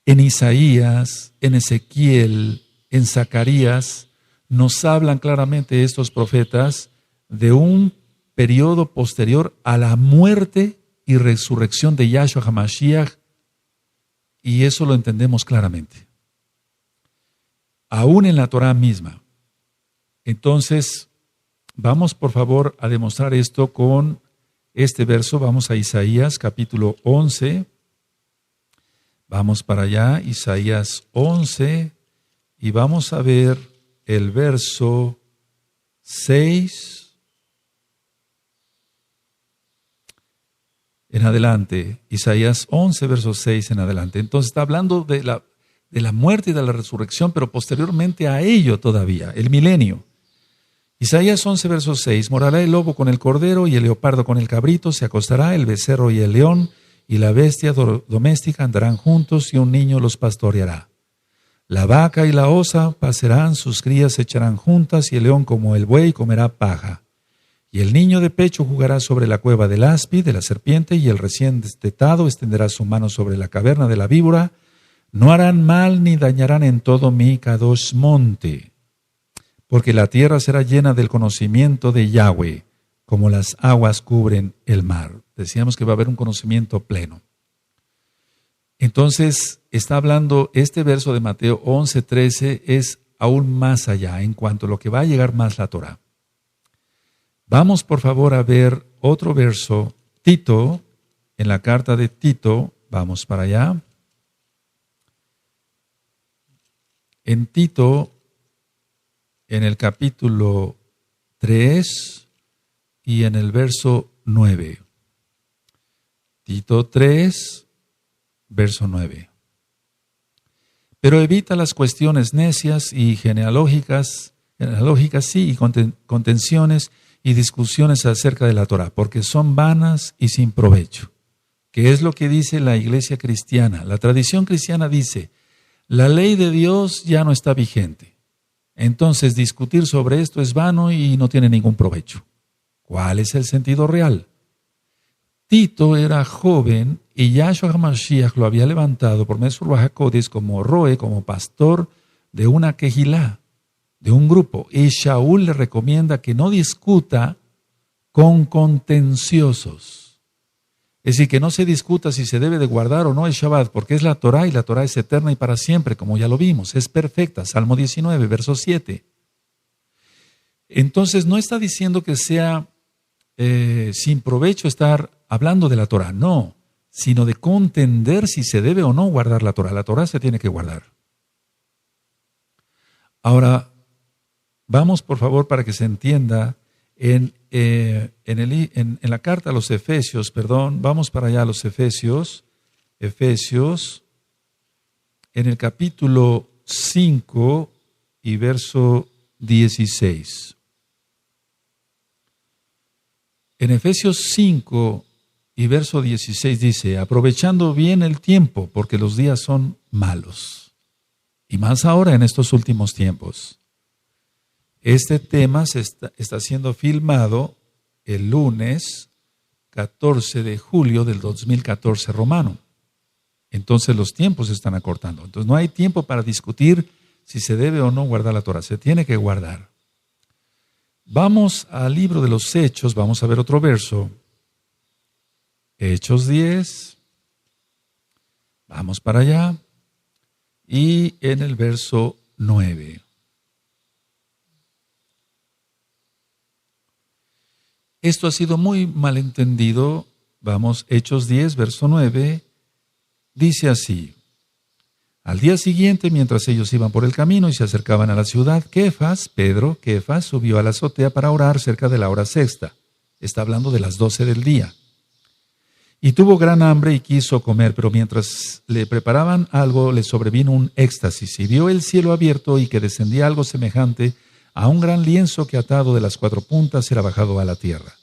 S1: En Isaías, en Ezequiel, en Zacarías, nos hablan claramente estos profetas de un periodo posterior a la muerte y resurrección de Yahshua HaMashiach y eso lo entendemos claramente. Aún en la Torá misma. Entonces, vamos por favor a demostrar esto con este verso. Vamos a Isaías capítulo 11. Vamos para allá, Isaías 11, y vamos a ver el verso 6 en adelante. Isaías 11, verso 6 en adelante. Entonces está hablando de la muerte y de la resurrección, pero posteriormente a ello todavía, el milenio. Isaías 11, verso 6, morará el lobo con el cordero y el leopardo con el cabrito, se acostará el becerro y el león, y la bestia doméstica andarán juntos y un niño los pastoreará. La vaca y la osa pasarán, sus crías se echarán juntas y el león como el buey comerá paja. Y el niño de pecho jugará sobre la cueva del áspid, de la serpiente, y el recién destetado extenderá su mano sobre la caverna de la víbora. No harán mal ni dañarán en todo mi Kadosh monte, porque la tierra será llena del conocimiento de Yahweh, como las aguas cubren el mar. Decíamos que va a haber un conocimiento pleno. Entonces, está hablando, este verso de Mateo 11:13 es aún más allá en cuanto a lo que va a llegar más la Torá. Vamos por favor a ver otro verso, Tito, en la carta de Tito, vamos para allá. En Tito, en el capítulo 3 y en el verso 9. Tito 3, verso 9. Pero evita las cuestiones necias y genealógicas sí, y contenciones y discusiones acerca de la Torá, porque son vanas y sin provecho. ¿Qué es lo que dice la iglesia cristiana? La tradición cristiana dice, la ley de Dios ya no está vigente. Entonces discutir sobre esto es vano y no tiene ningún provecho. ¿Cuál es el sentido real? Tito era joven y Yahshua HaMashiach lo había levantado por medio de Ruach HaKodesh como roe, como pastor de una quejilá, de un grupo. Y Shaul le recomienda que no discuta con contenciosos. Es decir, que no se discuta si se debe de guardar o no el Shabbat, porque es la Torá y la Torá es eterna y para siempre, como ya lo vimos, es perfecta. Salmo 19, verso 7. Entonces no está diciendo que sea sin provecho estar hablando de la Torá, no, sino de contender si se debe o no guardar la Torá. La Torá se tiene que guardar. Ahora, vamos por favor para que se entienda en la carta a los Efesios, vamos para allá a los Efesios, en el capítulo 5 y verso 16. En Efesios 5 y verso 16 dice, aprovechando bien el tiempo, porque los días son malos, y más ahora en estos últimos tiempos. Este tema está siendo filmado el lunes 14 de julio del 2014 romano. Entonces los tiempos se están acortando. Entonces no hay tiempo para discutir si se debe o no guardar la Torá. Se tiene que guardar. Vamos al libro de los Hechos, vamos a ver otro verso. Hechos 10. Vamos para allá. Y en el verso 9. Esto ha sido muy malentendido. Vamos, Hechos 10, verso 9. Dice así. Al día siguiente, mientras ellos iban por el camino y se acercaban a la ciudad, Pedro, subió a la azotea para orar cerca de la hora sexta. Está hablando de las 12 del día. Y tuvo gran hambre y quiso comer, pero mientras le preparaban algo, le sobrevino un éxtasis y vio el cielo abierto y que descendía algo semejante a un gran lienzo que atado de las 4 puntas era bajado a la tierra,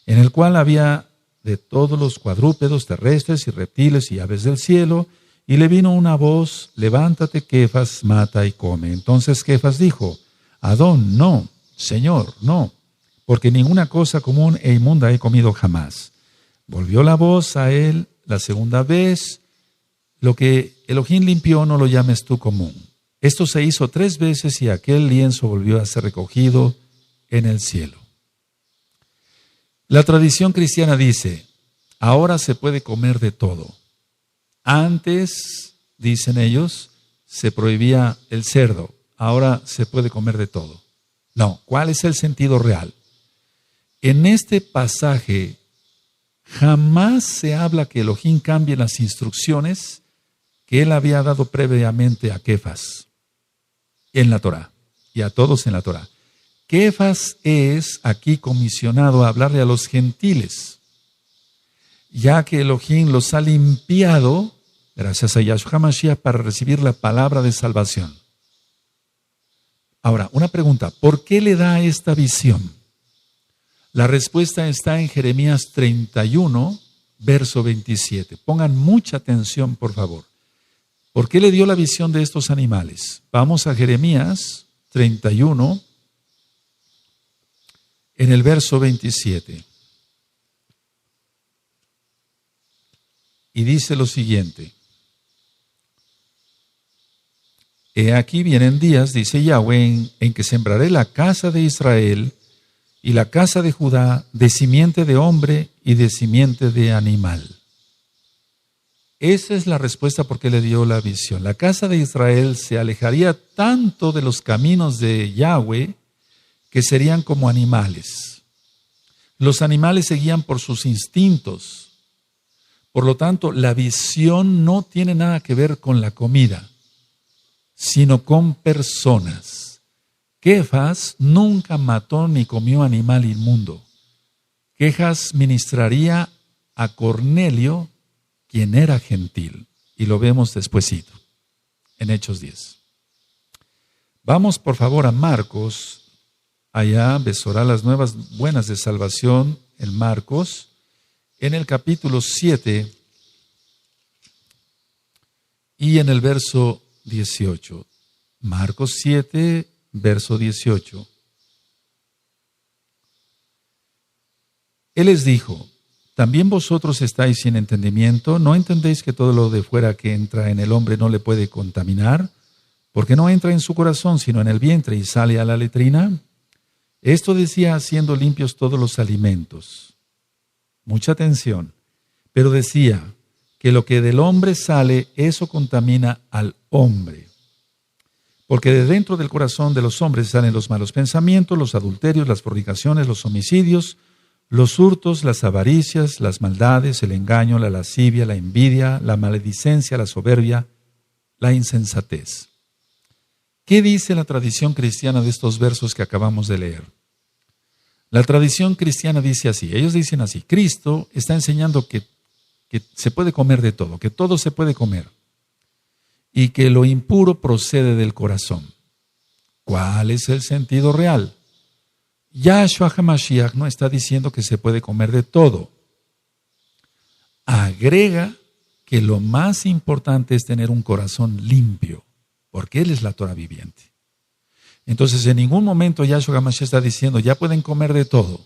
S1: en el cual había de todos los cuadrúpedos terrestres y reptiles y aves del cielo. Y le vino una voz, levántate, Kefas, mata y come. Entonces Kefas dijo, Adón, no, Señor, no, porque ninguna cosa común e inmunda he comido jamás. Volvió la voz a él la segunda vez, lo que Elohim limpió no lo llames tú común. Esto se hizo 3 veces y aquel lienzo volvió a ser recogido en el cielo. La tradición cristiana dice, ahora se puede comer de todo. Antes, dicen ellos, se prohibía el cerdo, ahora se puede comer de todo. No, ¿cuál es el sentido real? En este pasaje jamás se habla que Elohim cambie las instrucciones que él había dado previamente a Kefas en la Torá y a todos en la Torá. Kefas es aquí comisionado a hablarle a los gentiles, ya que Elohim los ha limpiado, gracias a Yahshua HaMashiach, para recibir la palabra de salvación. Ahora, una pregunta, ¿por qué le da esta visión? La respuesta está en Jeremías 31, verso 27. Pongan mucha atención, por favor. ¿Por qué le dio la visión de estos animales? Vamos a Jeremías 31, en el verso 27. Y dice lo siguiente. He aquí vienen días, dice Yahweh, en que sembraré la casa de Israel y la casa de Judá de simiente de hombre y de simiente de animal. Esa es la respuesta por qué le dio la visión. La casa de Israel se alejaría tanto de los caminos de Yahweh que serían como animales. Los animales se guían por sus instintos. Por lo tanto, la visión no tiene nada que ver con la comida, sino con personas. Kefas nunca mató ni comió animal inmundo. Kefas ministraría a Cornelio, quien era gentil, y lo vemos despuesito, en Hechos 10. Vamos por favor a Marcos, allá Besorá las nuevas buenas de salvación, en Marcos, en el capítulo 7 y en el verso 18. Marcos 7, verso 18. Él les dijo: ¿también vosotros estáis sin entendimiento? ¿No entendéis que todo lo de fuera que entra en el hombre no le puede contaminar? Porque no entra en su corazón, sino en el vientre y sale a la letrina. Esto decía haciendo limpios todos los alimentos. Mucha atención. Pero decía que lo que del hombre sale, eso contamina al hombre. Porque de dentro del corazón de los hombres salen los malos pensamientos, los adulterios, las fornicaciones, los homicidios, los hurtos, las avaricias, las maldades, el engaño, la lascivia, la envidia, la maledicencia, la soberbia, la insensatez. ¿Qué dice la tradición cristiana de estos versos que acabamos de leer? La tradición cristiana dice así, ellos dicen así: Cristo está enseñando que se puede comer de todo, que todo se puede comer, y que lo impuro procede del corazón. ¿Cuál es el sentido real? Yahshua HaMashiach no está diciendo que se puede comer de todo. Agrega que lo más importante es tener un corazón limpio, porque Él es la Torah viviente. Entonces, en ningún momento Yahshua HaMashiach está diciendo, ya pueden comer de todo.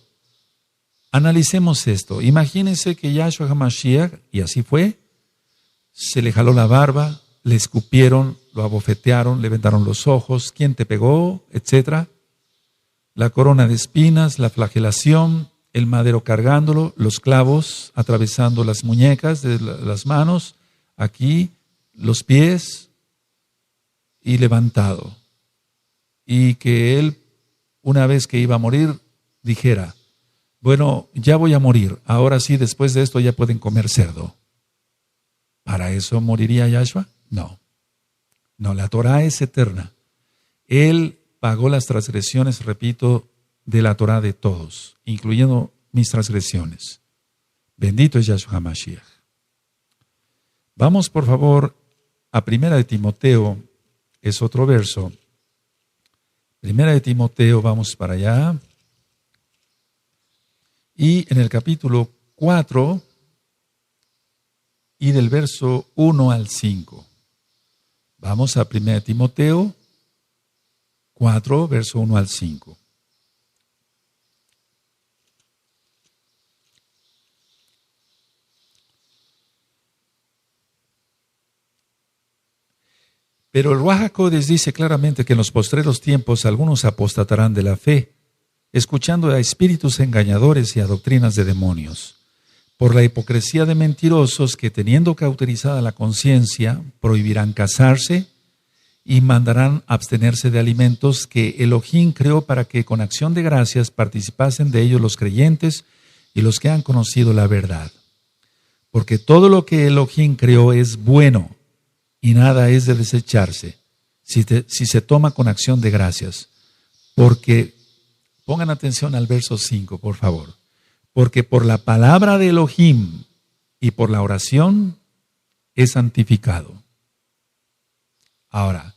S1: Analicemos esto. Imagínense que Yahshua HaMashiach, y así fue, se le jaló la barba, le escupieron, lo abofetearon, le vendaron los ojos, quién te pegó, etcétera. La corona de espinas, la flagelación, el madero cargándolo, los clavos atravesando las muñecas de las manos, aquí los pies y levantado. Y que él, una vez que iba a morir, dijera: bueno, ya voy a morir, ahora sí, después de esto ya pueden comer cerdo. ¿Para eso moriría Yahshua? No, la Torah es eterna. Él pagó las transgresiones, repito, de la Torah de todos, incluyendo mis transgresiones. Bendito es Yahshua HaMashiach. Vamos por favor a 1 de Timoteo, es otro verso. 1 de Timoteo, vamos para allá. Y en el capítulo 4 y del verso 1 al 5. Vamos a 1 de Timoteo 4, verso 1 al 5. Pero el Ruach HaKodesh dice claramente que en los postreros tiempos algunos apostatarán de la fe, escuchando a espíritus engañadores y a doctrinas de demonios, por la hipocresía de mentirosos que, teniendo cauterizada la conciencia, prohibirán casarse y mandarán abstenerse de alimentos que Elohim creó para que con acción de gracias participasen de ellos los creyentes y los que han conocido la verdad. Porque todo lo que Elohim creó es bueno y nada es de desecharse si se toma con acción de gracias. Porque, pongan atención al verso 5, por favor. Porque por la palabra de Elohim y por la oración es santificado. Ahora,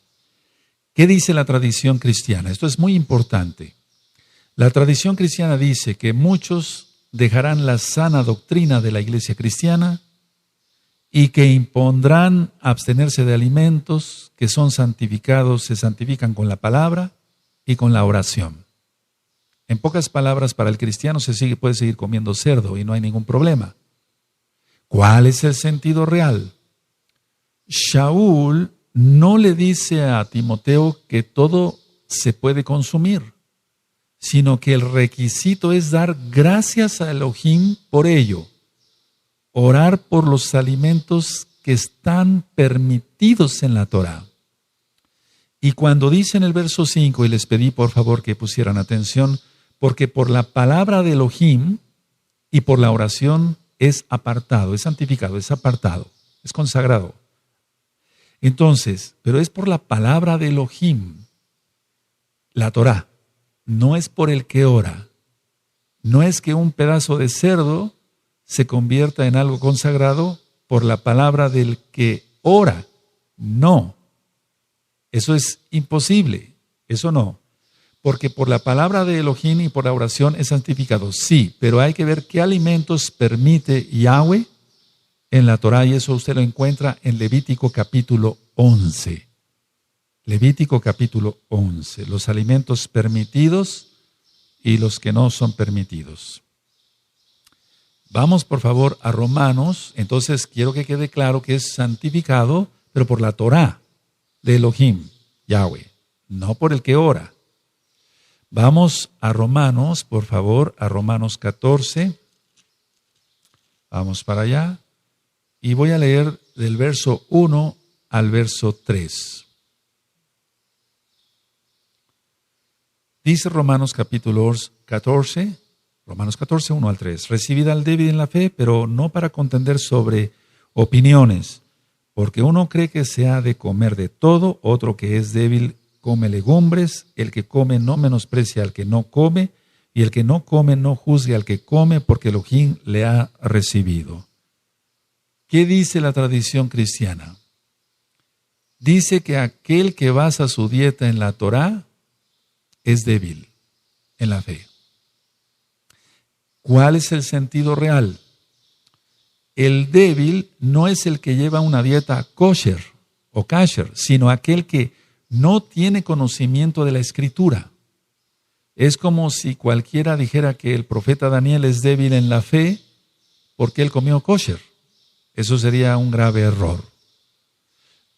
S1: ¿qué dice la tradición cristiana? Esto es muy importante. La tradición cristiana dice que muchos dejarán la sana doctrina de la iglesia cristiana y que impondrán abstenerse de alimentos que son santificados, se santifican con la palabra y con la oración. En pocas palabras, para el cristiano puede seguir comiendo cerdo y no hay ningún problema. ¿Cuál es el sentido real? Shaul no le dice a Timoteo que todo se puede consumir, sino que el requisito es dar gracias a Elohim por ello, orar por los alimentos que están permitidos en la Torah. Y cuando dice en el verso 5, y les pedí por favor que pusieran atención, porque por la palabra de Elohim y por la oración es apartado, es santificado, es apartado, es consagrado. Entonces, pero es por la palabra de Elohim, la Torah, no es por el que ora. No es que un pedazo de cerdo se convierta en algo consagrado por la palabra del que ora. No, eso es imposible, eso no. Porque por la palabra de Elohim y por la oración es santificado, sí, pero hay que ver qué alimentos permite Yahweh en la Torah, y eso usted lo encuentra en Levítico capítulo 11. Levítico capítulo 11, los alimentos permitidos y los que no son permitidos. Vamos por favor a Romanos. Entonces quiero que quede claro que es santificado, pero por la Torah de Elohim, Yahweh, no por el que ora. Vamos a Romanos, por favor, a Romanos 14. Vamos para allá. Y voy a leer del verso 1 al verso 3. Dice Romanos capítulo 14, Romanos 14, 1 al 3. Recibid al débil en la fe, pero no para contender sobre opiniones, porque uno cree que se ha de comer de todo, otro que es débil come legumbres, el que come no menosprecia al que no come, y el que no come no juzgue al que come, porque Elohim le ha recibido. ¿Qué dice la tradición cristiana? Dice que aquel que basa su dieta en la Torá es débil en la fe. ¿Cuál es el sentido real? El débil no es el que lleva una dieta kosher o kasher, sino aquel que no tiene conocimiento de la Escritura. Es como si cualquiera dijera que el profeta Daniel es débil en la fe porque él comió kosher. Eso sería un grave error.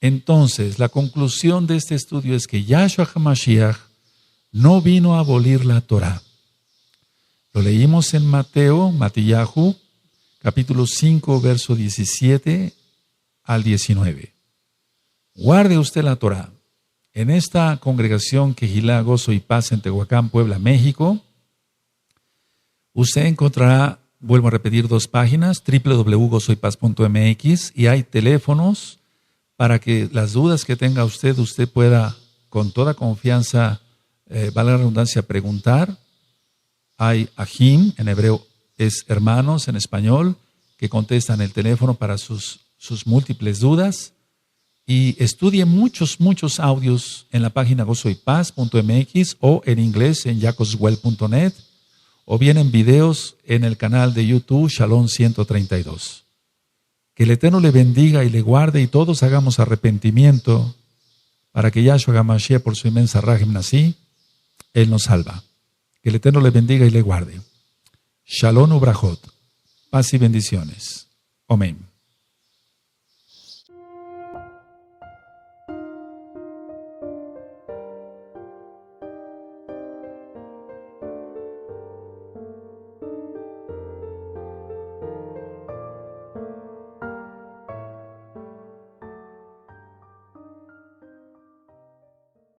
S1: Entonces, la conclusión de este estudio es que Yahshua HaMashiach no vino a abolir la Torah. Lo leímos en Matillahu, capítulo 5, verso 17 al 19. Guarde usted la Torah. En esta congregación Quejilá, Gozo y Paz en Tehuacán, Puebla, México, usted encontrará, vuelvo a repetir, 2 páginas, www.gozoypaz.mx, y hay teléfonos para que las dudas que tenga usted pueda con toda confianza, valga la redundancia, preguntar. Hay ahim, en hebreo es hermanos, en español, que contestan el teléfono para sus múltiples dudas. Y estudie muchos audios en la página gozoypaz.mx o en inglés en jacobswell.net, o bien en videos en el canal de YouTube Shalom 132. Que el Eterno le bendiga y le guarde, y todos hagamos arrepentimiento para que Yahshua HaMashiach, por su inmensa Rahem Nasi, Él nos salva. Que el Eterno le bendiga y le guarde. Shalom ubrajot. Paz y bendiciones. Amén.